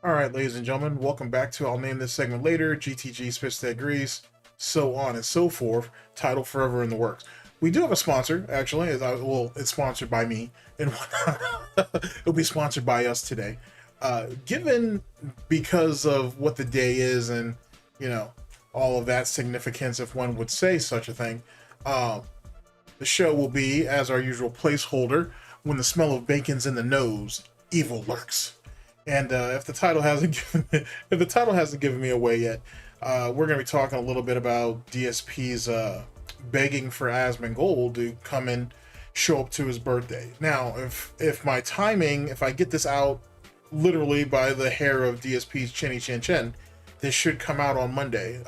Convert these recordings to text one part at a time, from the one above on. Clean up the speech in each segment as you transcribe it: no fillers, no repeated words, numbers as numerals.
All right, ladies and gentlemen, welcome back to, I'll name this segment later, GTG Spits That Grease, so on and so forth, title forever in the works. We do have a sponsor, actually. Well, it's sponsored by me and whatnot. It'll be sponsored by us today. Given because of what the day is and, you know, all of that significance, if one would say such a thing, the show will be, as our usual placeholder, when the smell of bacon's in the nose, evil lurks. And if the title hasn't given me away yet, we're going to be talking a little bit about DSP's begging for Asmongold to come and show up to his birthday. Now, if my timing, if I get this out literally by the hair of DSP's chinny chin chin, this should come out on Monday,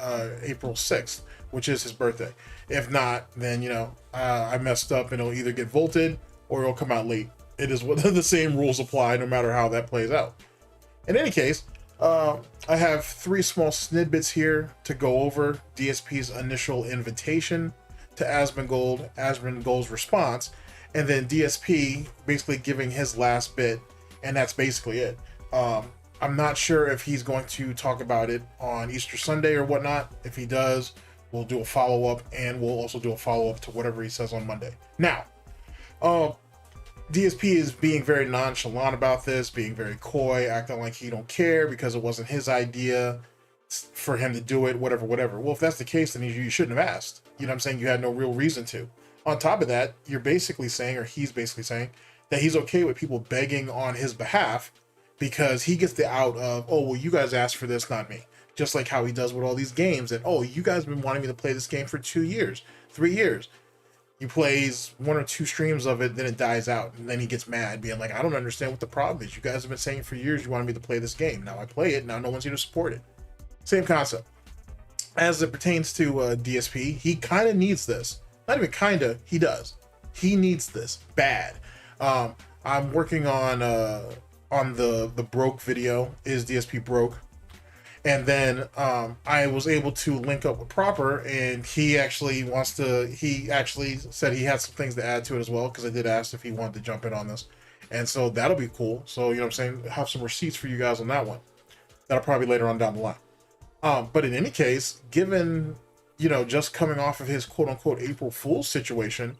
April 6th, which is his birthday. If not, then, you know, I messed up and it'll either get vaulted or it'll come out late. It is what the same rules apply no matter how that plays out. In any case, I have three small snippets here to go over DSP's initial invitation to Asmongold's response, and then DSP basically giving his last bit, and that's basically it. I'm not sure if he's going to talk about it on Easter Sunday or whatnot. If he does, we'll do a follow-up, and we'll also do a follow-up to whatever he says on Monday. Now, DSP is being very nonchalant about this, being very coy, acting like he don't care because it wasn't his idea for him to do it, whatever. Well, if that's the case, then you shouldn't have asked. You know what I'm saying? You had no real reason to. On top of that, you're basically saying, or he's basically saying, that he's okay with people begging on his behalf because he gets the out of, oh, well, you guys asked for this, not me. Just like how he does with all these games. And, oh, you guys have been wanting me to play this game for 2 years, 3 years. He plays 1 or 2 streams of it, then it dies out, and then he gets mad, being like, I don't understand what the problem is. You guys have been saying for years you wanted me to play this game. Now I play it, now no one's here to support it. Same concept. As it pertains to DSP, he kind of needs this. Not even kind of, he does. He needs this bad. I'm working on the broke video. Is DSP broke? And then I was able to link up with Proper, and he actually said he had some things to add to it as well, because I did ask if he wanted to jump in on this. And so that'll be cool. So, you know what I'm saying? Have some receipts for you guys on that one. That'll probably later on down the line. But in any case, given, you know, just coming off of his quote unquote April Fool's situation,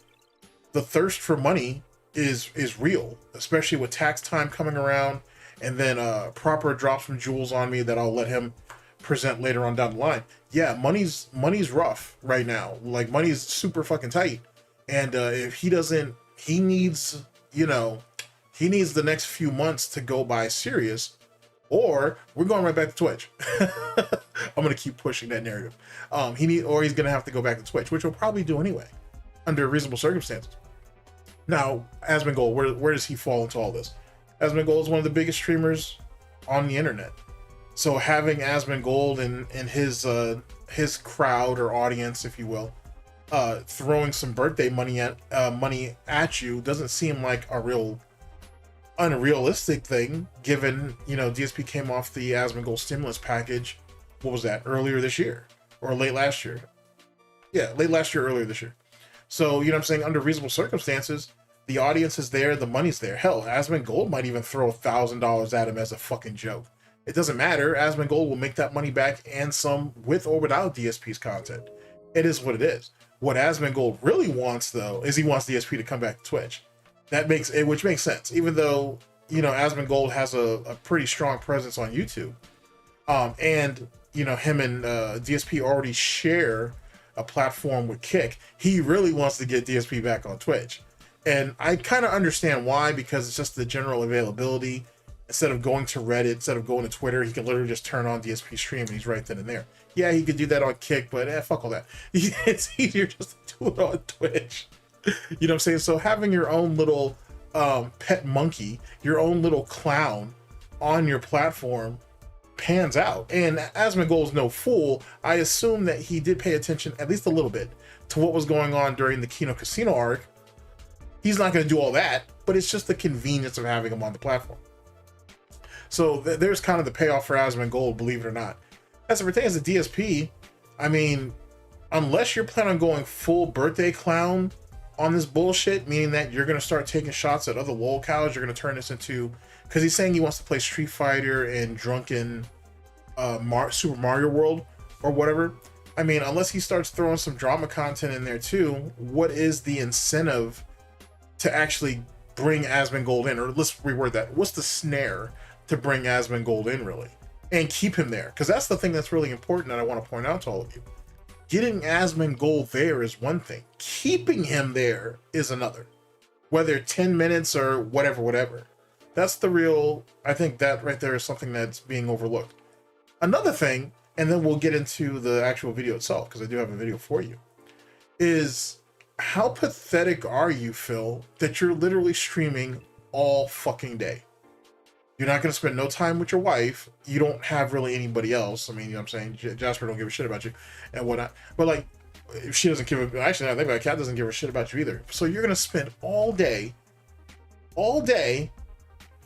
the thirst for money is real, especially with tax time coming around. And then Proper drops some jewels on me that I'll let him present later on down the line. Yeah, money's rough right now. Like, money's super fucking tight. And if he doesn't, he needs, you know, he needs the next few months to go by serious, or we're going right back to Twitch. I'm gonna keep pushing that narrative. He's gonna have to go back to Twitch, which he'll probably do anyway, under reasonable circumstances. Now, Asmongold, where does he fall into all this? Asmongold is one of the biggest streamers on the internet. So having Asmongold and his crowd or audience, if you will, throwing some birthday money at you doesn't seem like a real unrealistic thing, given, you know, DSP came off the Asmongold stimulus package. What was that? Earlier this year or late last year? Yeah, late last year, earlier this year. So, you know what I'm saying? Under reasonable circumstances, the audience is there, the money's there. Hell, Asmongold might even throw $1,000 at him as a fucking joke. It doesn't matter. Asmongold will make that money back and some, with or without DSP's content. It is what it is. What Asmongold really wants, though, is he wants DSP to come back to Twitch. Which makes sense, even though, you know, Asmongold has a pretty strong presence on YouTube. And, you know, him and DSP already share a platform with Kick. He really wants to get DSP back on Twitch. And I kind of understand why, because it's just the general availability. Instead of going to Reddit, instead of going to Twitter, he can literally just turn on DSP stream and he's right then and there. Yeah, he could do that on Kick, but fuck all that. It's easier just to do it on Twitch. You know what I'm saying? So having your own little pet monkey, your own little clown on your platform pans out. And Asmongold's no fool. I assume that he did pay attention, at least a little bit, to what was going on during the Kino Casino arc. He's not going to do all that, but it's just the convenience of having him on the platform. So there's kind of the payoff for Asmongold, believe it or not. As it pertains to DSP, I mean, unless you're planning on going full birthday clown, on this bullshit, meaning that you're going to start taking shots at other lolcows. You're going to turn this into, because he's saying he wants to play Street Fighter and drunken Super Mario World or whatever. I mean, unless he starts throwing some drama content in there too, what is the incentive to actually bring Asmongold in? Or let's reword that. What's the snare to bring Asmongold in, really? And keep him there? Because that's the thing that's really important that I want to point out to all of you. Getting Asmongold there is one thing. Keeping him there is another. Whether 10 minutes or whatever. That's the real... I think that right there is something that's being overlooked. Another thing, and then we'll get into the actual video itself, because I do have a video for you, is how pathetic are you, Phil, that you're literally streaming all fucking day? You're not going to spend no time with your wife. You don't have really anybody else. I mean, you know what I'm saying? Jasper don't give a shit about you and whatnot. But like, if she doesn't give a... Actually, I think my cat doesn't give a shit about you either. So you're going to spend all day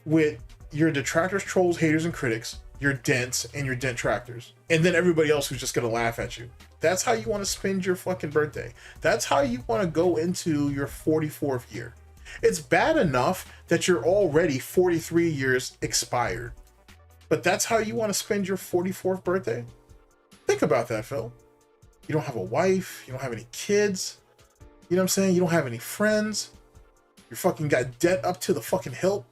with your detractors, trolls, haters, and critics, your dents, and your detractors. And then everybody else who's just going to laugh at you. That's how you want to spend your fucking birthday. That's how you want to go into your 44th year. It's bad enough that you're already 43 years expired. But that's how you want to spend your 44th birthday? Think about that, Phil. You don't have a wife. You don't have any kids. You know what I'm saying? You don't have any friends. You fucking got debt up to the fucking hilt.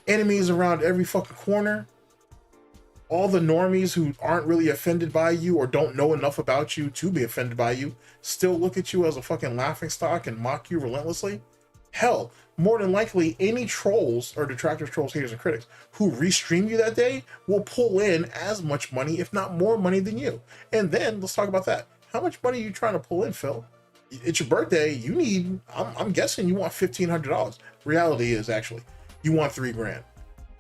Enemies around every fucking corner. All the normies who aren't really offended by you or don't know enough about you to be offended by you still look at you as a fucking laughingstock and mock you relentlessly. Hell, more than likely, any trolls or detractors, trolls, haters, and critics who restream you that day will pull in as much money, if not more money than you. And then let's talk about that. How much money are you trying to pull in, Phil? It's your birthday. You need, I'm guessing you want $1,500. Reality is actually, you want $3 grand.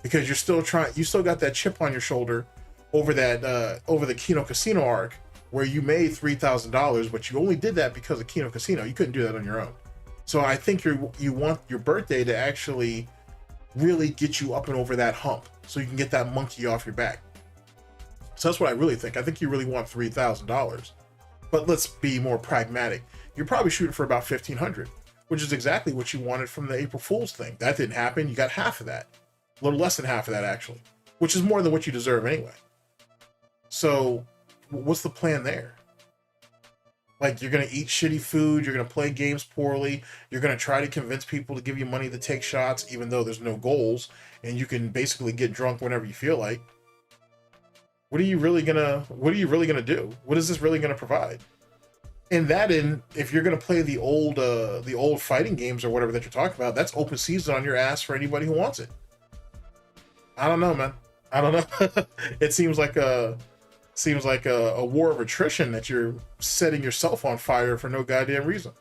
Because you're still trying, you still got that chip on your shoulder over that, over the Kino Casino arc where you made $3,000, but you only did that because of Kino Casino. You couldn't do that on your own. So I think you want your birthday to actually really get you up and over that hump so you can get that monkey off your back. So that's what I really think. I think you really want $3,000. But let's be more pragmatic. You're probably shooting for about $1,500, which is exactly what you wanted from the April Fool's thing. That didn't happen. You got half of that. A little less than half of that, actually, which is more than what you deserve anyway. So what's the plan there? Like, you're going to eat shitty food, you're going to play games poorly, you're going to try to convince people to give you money to take shots, even though there's no goals, and you can basically get drunk whenever you feel like. What are you really going to do? What is this really going to provide? And that, if you're going to play the old fighting games or whatever that you're talking about, that's open season on your ass for anybody who wants it. I don't know, man. I don't know. It seems like a war of attrition that you're setting yourself on fire for no goddamn reason.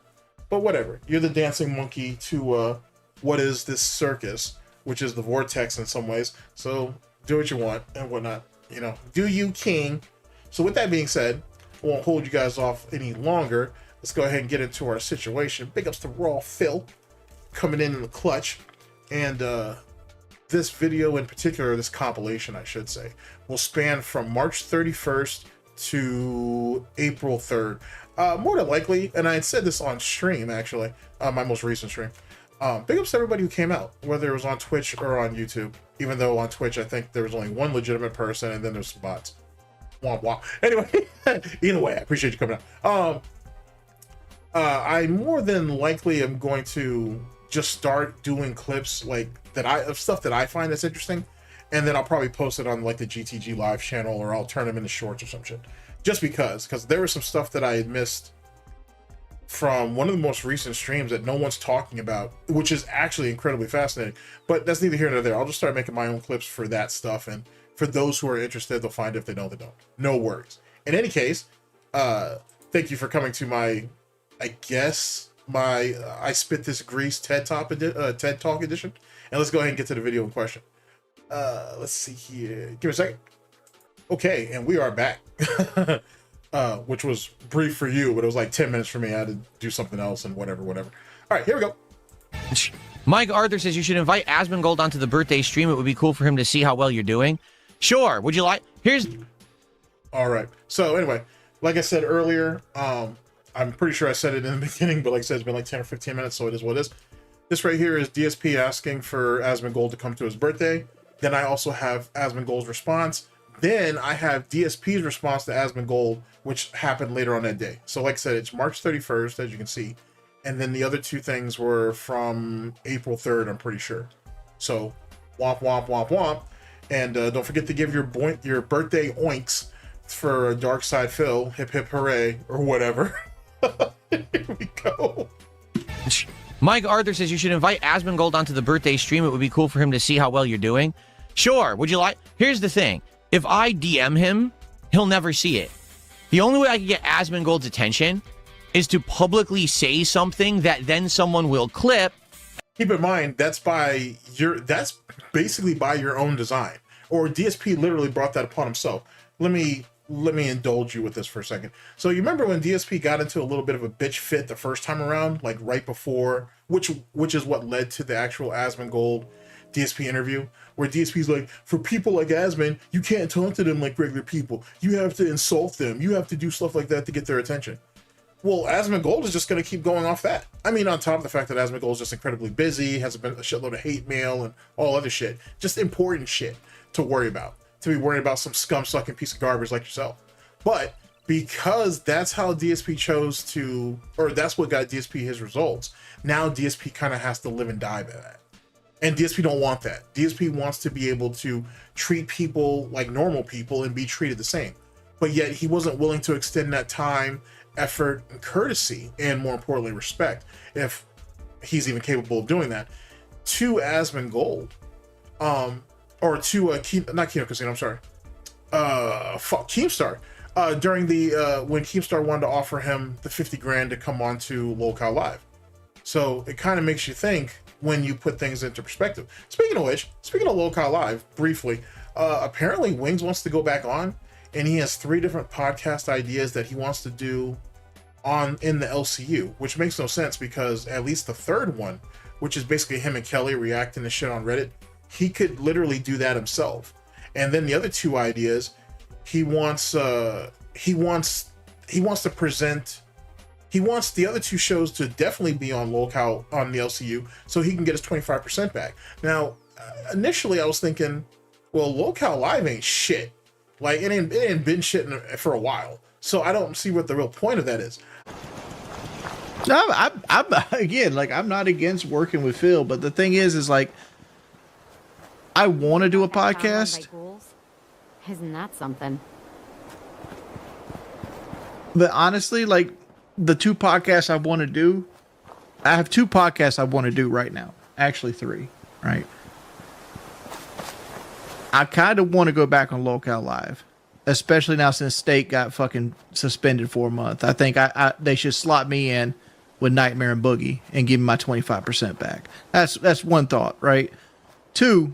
But whatever. You're the dancing monkey to what is this circus, which is the vortex in some ways. So do what you want and whatnot. You know, do you, king. So with that being said, I won't hold you guys off any longer. Let's go ahead and get into our situation. Big ups to Raw Phil coming in the clutch. And this video in particular, this compilation, I should say, will span from March 31st to April 3rd. More than likely, and I had said this on stream, actually, my most recent stream. Big ups to everybody who came out, whether it was on Twitch or on YouTube. Even though on Twitch, I think there was only one legitimate person, and then there's some bots. Womp womp. Anyway, either way, I appreciate you coming out. I more than likely am going to just start doing clips like that of stuff that I find that's interesting, and then I'll probably post it on like the GTG live channel, or I'll turn them into shorts or some shit. Just because there was some stuff that I had missed from one of the most recent streams that no one's talking about, which is actually incredibly fascinating. But that's neither here nor there. I'll just start making my own clips for that stuff, and for those who are interested, they'll find it. If they don't, they don't. No worries. In any case, thank you for coming to my, I guess, my I Spit This Grease TED Talk edition. And let's go ahead and get to the video in question. Let's see here. Give me a second. Okay, and we are back. Which was brief for you, but it was like 10 minutes for me. I had to do something else and whatever. All right, here we go. Mike Arthur says you should invite Asmongold onto the birthday stream. It would be cool for him to see how well you're doing. Sure. Would you like? Here's. All right. So anyway, like I said earlier, I'm pretty sure I said it in the beginning, but like I said, it's been like 10 or 15 minutes, so it is what it is. This right here is DSP asking for Asmongold to come to his birthday. Then I also have Asmongold's response. Then I have DSP's response to Asmongold, which happened later on that day. So like I said, it's March 31st, as you can see. And then the other two things were from April 3rd, I'm pretty sure. So womp, womp, womp, womp. And don't forget to give your birthday oinks for Dark Side Phil, hip hip hooray, or whatever. Here we go. Mike Arthur says you should invite Asmongold onto the birthday stream. It would be cool for him to see how well you're doing. Sure. Would you like? Here's the thing. If I DM him, he'll never see it. The only way I can get Asmongold's attention is to publicly say something that then someone will clip. Keep in mind, that's basically by your own design. Or DSP literally brought that upon himself. Let me indulge you with this for a second. So you remember when DSP got into a little bit of a bitch fit the first time around, like right before, which is what led to the actual Asmongold DSP interview, where DSP's like, for people like Asmon, you can't talk to them like regular people. You have to insult them. You have to do stuff like that to get their attention. Well, Asmongold is just going to keep going off that. I mean, on top of the fact that Asmongold is just incredibly busy, has a shitload of hate mail and all other shit, just important shit to worry about, to be worried about some scum-sucking piece of garbage like yourself. But because that's how DSP chose to, or that's what got DSP his results, now DSP kind of has to live and die by that. And DSP don't want that. DSP wants to be able to treat people like normal people and be treated the same. But yet he wasn't willing to extend that time, effort, and courtesy, and more importantly, respect, if he's even capable of doing that, to Asmongold. Or to not Kino Casino, I'm sorry. Keemstar. During the when Keemstar wanted to offer him the 50 grand to come on to lolcow Live. So it kind of makes you think when you put things into perspective. Speaking of which, speaking of lolcow Live, briefly, apparently Wings wants to go back on, and he has 3 different podcast ideas that he wants to do in the LCU, which makes no sense because at least the third one, which is basically him and Kelly reacting to shit on Reddit, he could literally do that himself. And then the other 2 ideas, he wants the other 2 shows to definitely be on lolcow on the LCU so he can get his 25% back. Now, initially I was thinking, well, lolcow Live ain't shit. Like it ain't been shit for a while. So I don't see what the real point of that is. No, I'm again, like, I'm not against working with Phil, but the thing is like, I want to do a podcast. Isn't that something? But honestly, like, the 2 podcasts I want to do, I have 2 podcasts I want to do right now. Actually 3, right? I kind of want to go back on lolcow Live, especially now since State got fucking suspended for a month. I think they should slot me in with Nightmare and Boogie and give me my 25% back. That's one thought, right? 2,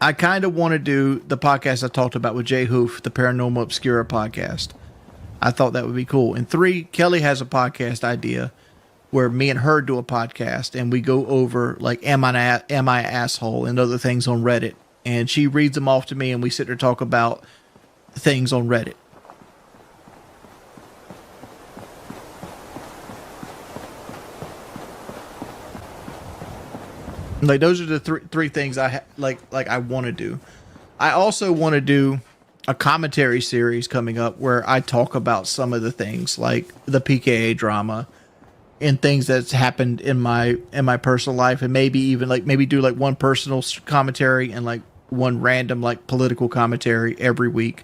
I kind of want to do the podcast I talked about with Jay Hoof, the Paranormal Obscura podcast. I thought that would be cool. And 3, Kelly has a podcast idea where me and her do a podcast and we go over like am I asshole and other things on Reddit. And she reads them off to me and we sit there and talk about things on Reddit. Like, those are the three things I I want to do. I also want to do a commentary series coming up where I talk about some of the things like the PKA drama and things that's happened in my personal life, and maybe even maybe do one personal commentary and one random political commentary every week.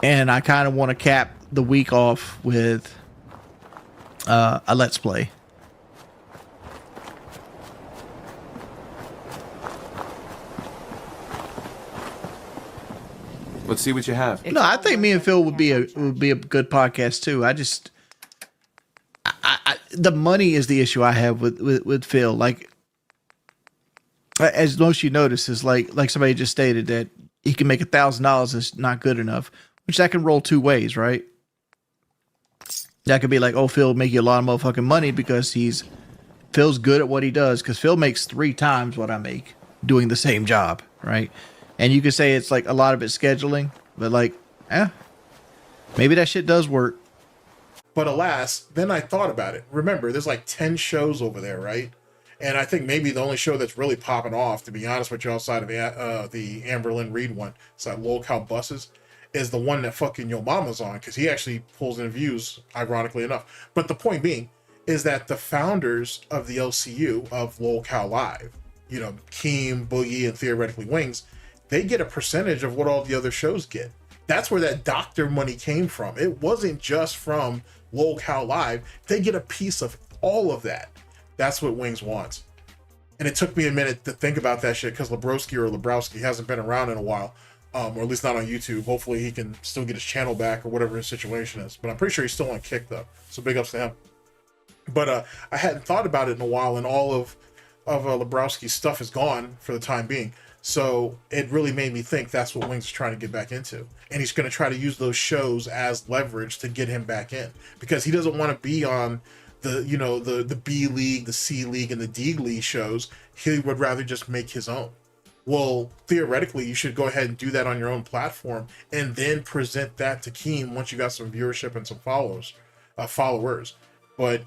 And I kind of want to cap the week off with a Let's Play. Let's see what you have. No, I think me and Phil would be a good podcast too. The money is the issue I have with Phil. Like, as most of you notice, is like somebody just stated that he can make $1,000 is not good enough, which that can roll 2 ways, right? That could be like, oh, Phil make you a lot of motherfucking money because Phil's good at what he does, because Phil makes 3 times what I make doing the same job, right? And you could say it's a lot of it's scheduling, but maybe that shit does work. But alas, then I thought about it. Remember, there's like 10 shows over there, right? And I think maybe the only show that's really popping off, to be honest with you, outside of the Amberlynn Reed one, it's that lolcow buses, is the one that fucking Yo Mama's on, because he actually pulls in views, ironically enough. But the point being is that the founders of the LCU of lolcow Live, you know, Keem, Boogie, and theoretically Wings, they get a percentage of what all the other shows get. That's where that doctor money came from. It wasn't just from lolcow Live. They get a piece of all of that. That's what Wings wants. And it took me a minute to think about that shit because Lebrowski hasn't been around in a while, or at least not on YouTube. Hopefully he can still get his channel back or whatever his situation is. But I'm pretty sure he's still on Kick though. So big ups to him. But I hadn't thought about it in a while, and all of Lebrowski's stuff is gone for the time being. So it really made me think that's what Wings is trying to get back into. And he's going to try to use those shows as leverage to get him back in, because he doesn't want to be on the, you know, the B League, the C League, and the D League shows. He would rather just make his own. Well, theoretically, you should go ahead and do that on your own platform and then present that to Keem once you got some viewership and some followers. But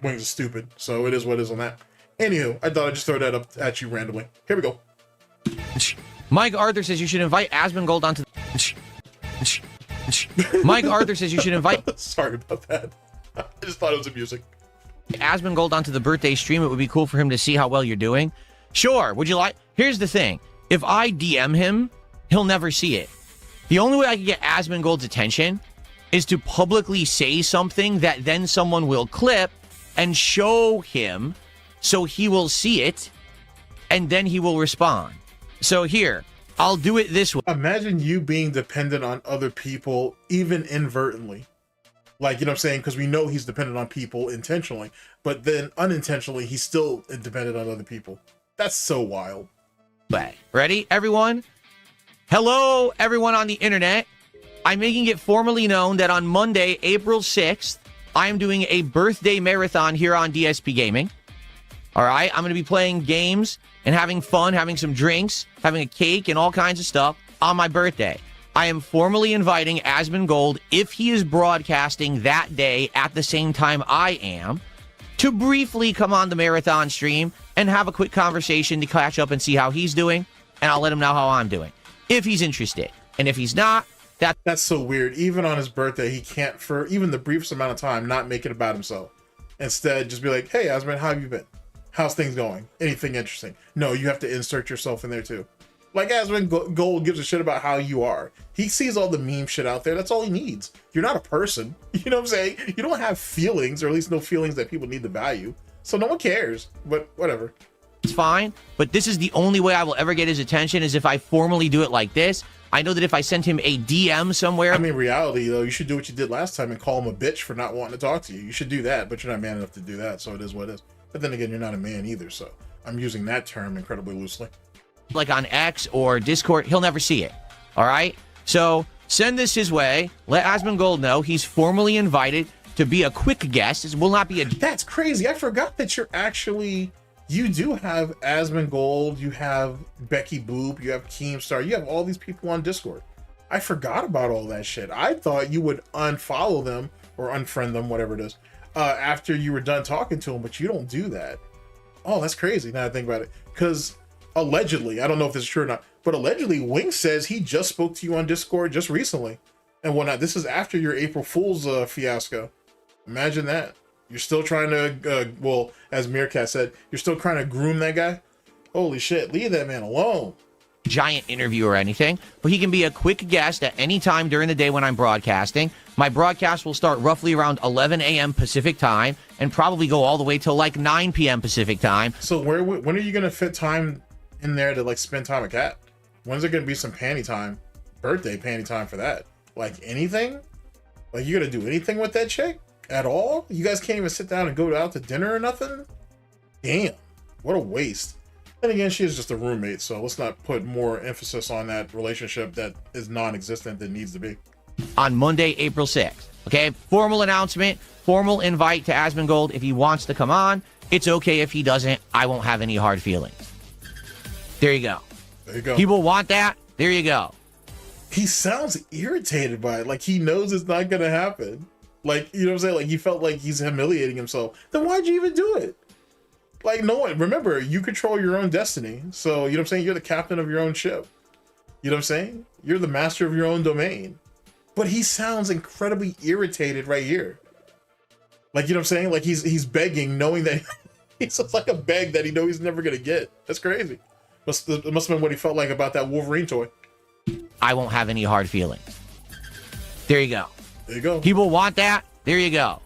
Wings is stupid, so it is what it is on that. Anywho, I thought I'd just throw that up at you randomly. Here we go. Mike Arthur says you should invite Asmongold onto Mike Arthur says you should invite Sorry about that. I just thought it was amusing. Asmongold onto the birthday stream. It would be cool for him to see how well you're doing. Sure. Would you like? Here's the thing. If I DM him, he'll never see it. The only way I can get Asmongold's attention is to publicly say something that then someone will clip and show him, so he will see it, and then he will respond. So here, I'll do it this way. Imagine you being dependent on other people, even inadvertently. Like, you know what I'm saying? Because we know he's dependent on people intentionally, but then unintentionally, he's still dependent on other people. That's so wild. Ready, everyone? Hello, everyone on the internet. I'm making it formally known that on Monday, April 6th, I am doing a birthday marathon here on DSP Gaming. All right, I'm going to be playing games and having fun, having some drinks, having a cake and all kinds of stuff on my birthday. I am formally inviting Asmongold, if he is broadcasting that day at the same time I am, to briefly come on the marathon stream and have a quick conversation to catch up and see how he's doing, and I'll let him know how I'm doing, if he's interested. And if he's not, that's so weird. Even on his birthday, he can't, for even the briefest amount of time, not make it about himself. Instead, just be like, hey, Asmon, how have you been? How's things going? Anything interesting? No, you have to insert yourself in there too. Like, Asmongold gives a shit about how you are. He sees all the meme shit out there. That's all he needs. You're not a person. You know what I'm saying? You don't have feelings, or at least no feelings that people need to value. So no one cares, but whatever. It's fine, but this is the only way I will ever get his attention, is if I formally do it like this. I know that if I send him a DM somewhere... I mean, reality, though, you should do what you did last time and call him a bitch for not wanting to talk to you. You should do that, but you're not man enough to do that, so it is what it is. But then again, you're not a man either, so I'm using that term incredibly loosely. Like on X or Discord, he'll never see it. All right? So send this his way. Let Asmongold know he's formally invited to be a quick guest. It will not be a... That's crazy. I forgot that you're actually... You do have Asmongold, you have Becky Boop, you have Keemstar, you have all these people on Discord. I forgot about all that shit. I thought you would unfollow them or unfriend them, whatever it is, after you were done talking to them, but you don't do that. Oh, that's crazy now I think about it. Because allegedly, I don't know if this is true or not, but allegedly Wings says he just spoke to you on Discord just recently and whatnot. This is after your April Fool's fiasco. Imagine that. You're still trying to, well, as Meerkat said, you're still trying to groom that guy? Holy shit, leave that man alone. Giant interview or anything, but he can be a quick guest at any time during the day when I'm broadcasting. My broadcast will start roughly around 11 a.m. Pacific time and probably go all the way till like 9 p.m. Pacific time. So when are you going to fit time in there to like spend time with Kat? When's there going to be some panty time, birthday panty time for that? Like anything? Like you going to do anything with that chick? At all? You guys can't even sit down and go out to dinner or nothing? Damn, what a waste. And again, she is just a roommate, so let's not put more emphasis on that relationship that is non-existent than needs to be. On Monday, April 6th. Okay, formal announcement, formal invite to Asmongold. If he wants to come on, it's okay if he doesn't. I won't have any hard feelings. There you go. There you go. People want that. There you go. He sounds irritated by it, like he knows it's not gonna happen. Like, you know what I'm saying? Like, he felt like he's humiliating himself. Then why'd you even do it? Like, no one, remember, you control your own destiny. So, you know what I'm saying? You're the captain of your own ship. You know what I'm saying? You're the master of your own domain. But he sounds incredibly irritated right here. Like, you know what I'm saying? Like, he's begging, knowing that it's like a beg that he knows he's never going to get. That's crazy. It must have been what he felt like about that Wolverine toy. I won't have any hard feelings. There you go. There you go. People want that. There you go.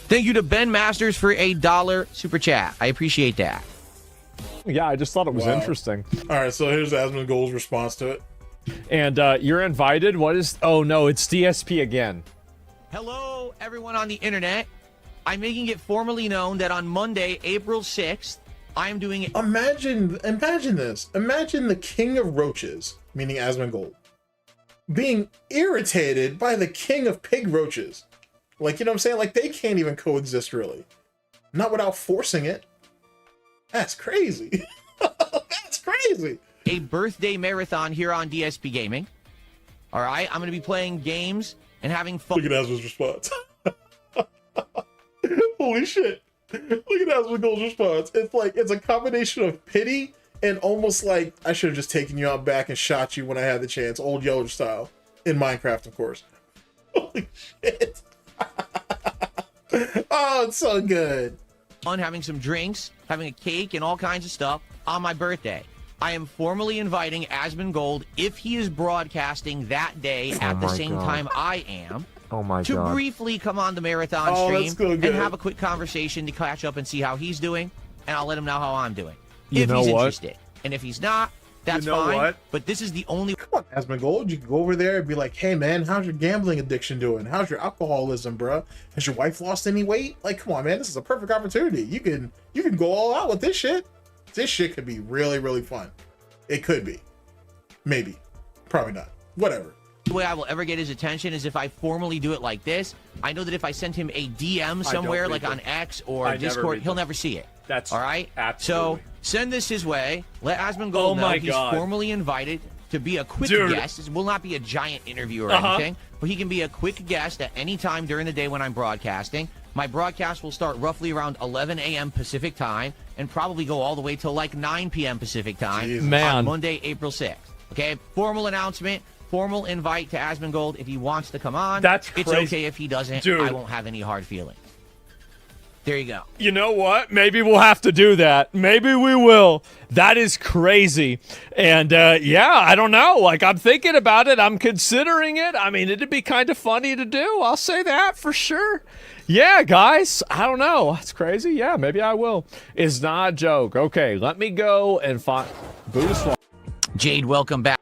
Thank you to Ben Masters for a $1 super chat. I appreciate that. Yeah, I just thought it was Wow. interesting. All right, so here's Asmongold's response to it. And you're invited. What is? Oh no, it's DSP again. Hello, everyone on the internet. I'm making it formally known that on Monday, April 6th, I am doing it. Imagine this. Imagine the king of roaches, meaning Asmongold, being irritated by the king of pig roaches. Like, you know what I'm saying? Like, they can't even coexist, really. Not without forcing it. That's crazy. That's crazy. A birthday marathon here on DSP Gaming. All right, I'm going to be playing games and having fun. Look at Asmon's response. Holy shit. Look at Asmongold's response. It's like, it's a combination of pity and almost like, I should have just taken you out back and shot you when I had the chance. Old Yeller style. In Minecraft, of course. Holy shit. Oh, it's so good. Fun, having some drinks, having a cake, and all kinds of stuff on my birthday. I am formally inviting Asmongold, if he is broadcasting that day at the same time I am, Oh my to god. briefly come on the marathon Oh, stream that's so and good. have a quick conversation to catch up and see how he's doing, and I'll let him know how I'm doing. You if know he's what? interested. And if he's not, that's You know fine. what? But this is the only Come on, Asmongold. You can go over there and be like, hey, man, how's your gambling addiction doing? How's your alcoholism, bro? Has your wife lost any weight? Like, come on, man. This is a perfect opportunity. You can go all out with this shit. This shit could be really, really fun. It could be. Maybe. Probably not. Whatever. way I will ever get his attention is if I formally do it like this. I know that if I send him a DM somewhere, like on X or Discord, he'll never see it. That's all right. absolutely. So send this his way. Let Asmongold Oh know my he's God. formally invited to be a quick Dude. guest. This will not be a giant interview or anything, but he can be a quick guest at any time during the day when I'm broadcasting. My broadcast will start roughly around 11 a.m. Pacific time and probably go all the way till like 9 p.m. Pacific time Jesus. Man. on Monday, April 6th. Okay, formal announcement, formal invite to Asmongold if he wants to come on. That's It's crazy. okay if he doesn't. Dude. I won't have any hard feelings. There you go. You know what? Maybe we'll have to do that. Maybe we will. That is crazy. And yeah, I don't know. Like, I'm thinking about it. I'm considering it. I mean, it'd be kind of funny to do. I'll say that for sure. Yeah, guys. I don't know. That's crazy. Yeah, maybe I will. It's not a joke. Okay, let me go and find Buddhist law. Jade, welcome back.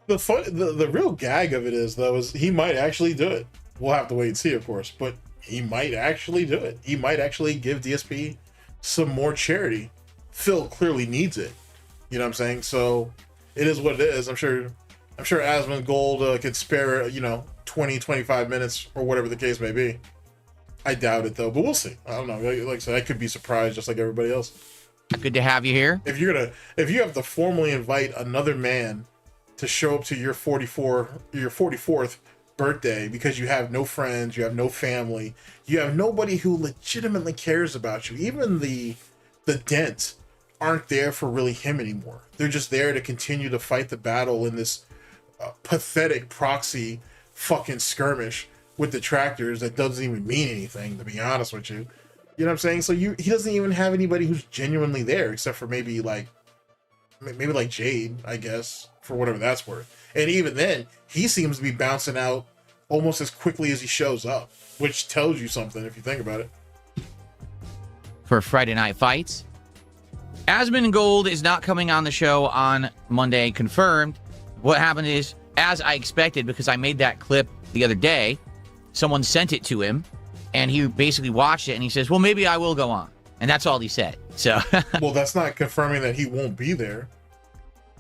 The real gag of it is, though, is he might actually do it. We'll have to wait and see, of course, but he might actually do it. He might actually give DSP some more charity. Phil clearly needs it. You know what I'm saying? So it is what it is. I'm sure Asmongold could spare, 20, 25 minutes or whatever the case may be. I doubt it, though, but we'll see. I don't know. Like I said, I could be surprised just like everybody else. Good to have you here. If you have to formally invite another man to show up to your 44th birthday because you have no friends, you have no family, you have nobody who legitimately cares about you. Even the Dents aren't there for really him anymore. They're just there to continue to fight the battle in this pathetic proxy fucking skirmish with the tractors that doesn't even mean anything, to be honest with you. You know what I'm saying? So he doesn't even have anybody who's genuinely there except for maybe like Jade, I guess, for whatever that's worth. And even then, he seems to be bouncing out almost as quickly as he shows up, which tells you something if you think about it. For Friday Night Fights. Asmongold is not coming on the show on Monday, confirmed. What happened is, as I expected, because I made that clip the other day, someone sent it to him, and he basically watched it, and he says, well, maybe I will go on. And that's all he said. So, Well, that's not confirming that he won't be there.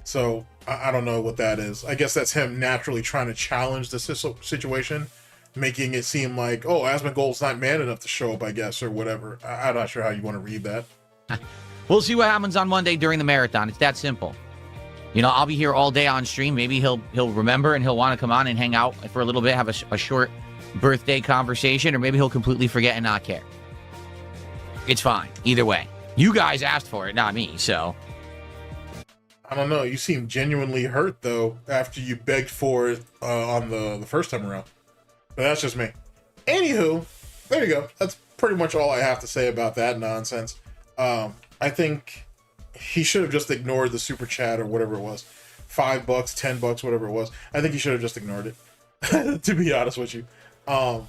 So I don't know what that is. I guess that's him naturally trying to challenge the situation, making it seem like, oh, Asmongold's not man enough to show up, I guess, or whatever. I'm not sure how you want to read that. we'll see what happens on Monday during the marathon. It's that simple. You know, I'll be here all day on stream. Maybe he'll remember and he'll want to come on and hang out for a little bit, have a short birthday conversation, or maybe he'll completely forget and not care. It's fine. Either way. You guys asked for it, not me, so. I don't know. You seem genuinely hurt, though, after you begged for it on the first time around. But that's just me. Anywho, there you go. That's pretty much all I have to say about that nonsense. I think he should have just ignored the super chat or whatever it was. $5, $10, whatever it was. I think he should have just ignored it, to be honest with you. I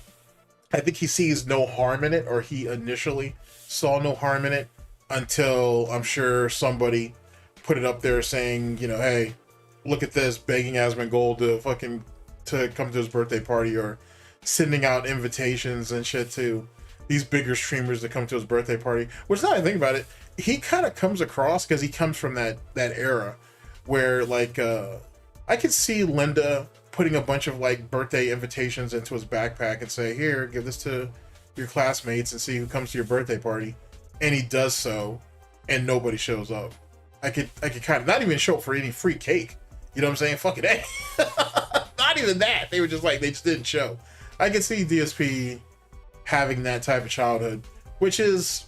think he sees no harm in it, or he initially saw no harm in it until I'm sure somebody put it up there saying, you know, hey, look at this, begging Asmongold to come to his birthday party, or sending out invitations and shit to these bigger streamers to come to his birthday party. Which, now that I think about it, he kind of comes across, because he comes from that era where, like, I could see Linda putting a bunch of, like, birthday invitations into his backpack and say, here, give this to your classmates and see who comes to your birthday party. And he does so, and nobody shows up. I could kind of not even show up for any free cake. You know what I'm saying? Fuck it. Hey. Not even that. They were just like, they just didn't show. I could see DSP having that type of childhood, which is,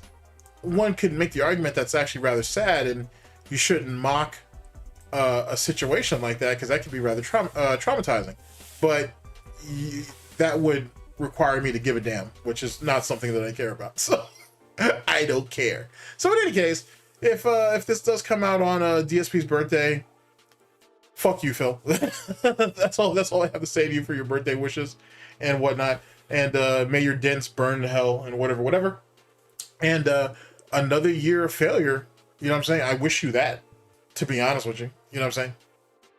one could make the argument that's actually rather sad, and you shouldn't mock a situation like that, because that could be rather traumatizing. But that would require me to give a damn, which is not something that I care about. So I don't care. So in any case, if this does come out on DSP's birthday, fuck you, Phil. That's all I have to say to you for your birthday wishes and whatnot. And may your dents burn to hell and whatever. And another year of failure. You know what I'm saying? I wish you that, to be honest with you. You know what I'm saying?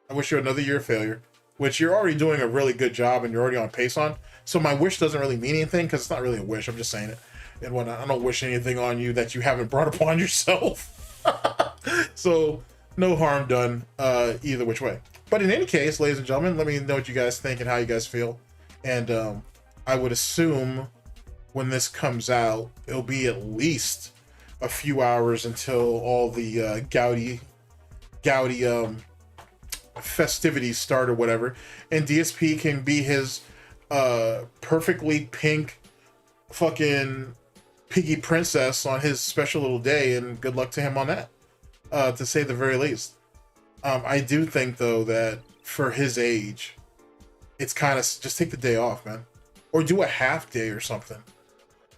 I wish you another year of failure, which you're already doing a really good job and you're already on pace on. So my wish doesn't really mean anything, because it's not really a wish. I'm just saying it. And whatnot. I don't wish anything on you that you haven't brought upon yourself. So no harm done either which way. But in any case, ladies and gentlemen, let me know what you guys think and how you guys feel. And I would assume when this comes out, it'll be at least a few hours until all the Gouty festivities start or whatever, and DSP can be his perfectly pink fucking piggy princess on his special little day, and good luck to him on that, to say the very least. I do think, though, that for his age, it's kind of, just take the day off, man, or do a half day or something.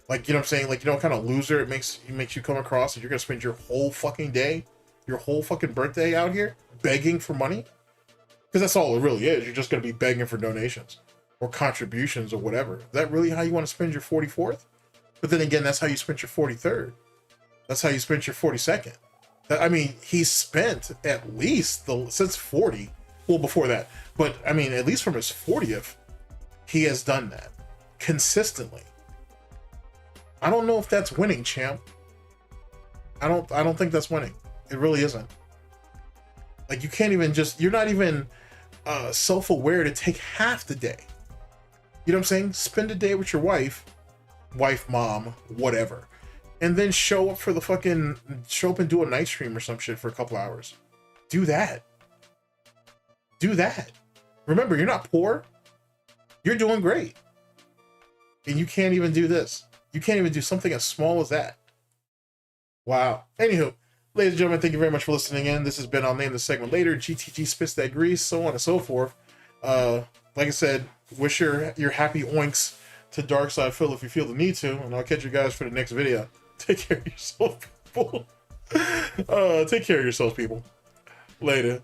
Like, you know what I'm saying? Like, you know what kind of loser it makes you come across, that you're gonna spend your whole fucking day, your whole fucking birthday out here begging for money? Because that's all it really is. You're just gonna be begging for donations or contributions or whatever. Is that really how you want to spend your 44th? But then again, that's how you spent your 43rd. That's how you spent your 42nd. I mean, he's spent at least since 40. Well, before that, but I mean, at least from his 40th, he has done that consistently. I don't know if that's winning, champ. I don't think that's winning. It really isn't. Like, you can't even you're not even self-aware to take half the day. You know what I'm saying? Spend a day with your wife, mom, whatever. And then show up and do a night stream or some shit for a couple hours. Do that. Do that. Remember, you're not poor. You're doing great. And you can't even do this. You can't even do something as small as that. Wow. Anywho, ladies and gentlemen, thank you very much for listening in. This has been, I'll name the segment later, GTG Spits That Grease, so on and so forth. Like I said, wish your happy oinks to Darkside Phil if you feel the need to, and I'll catch you guys for the next video. Take care of yourself, people. Take care of yourselves, people. Later.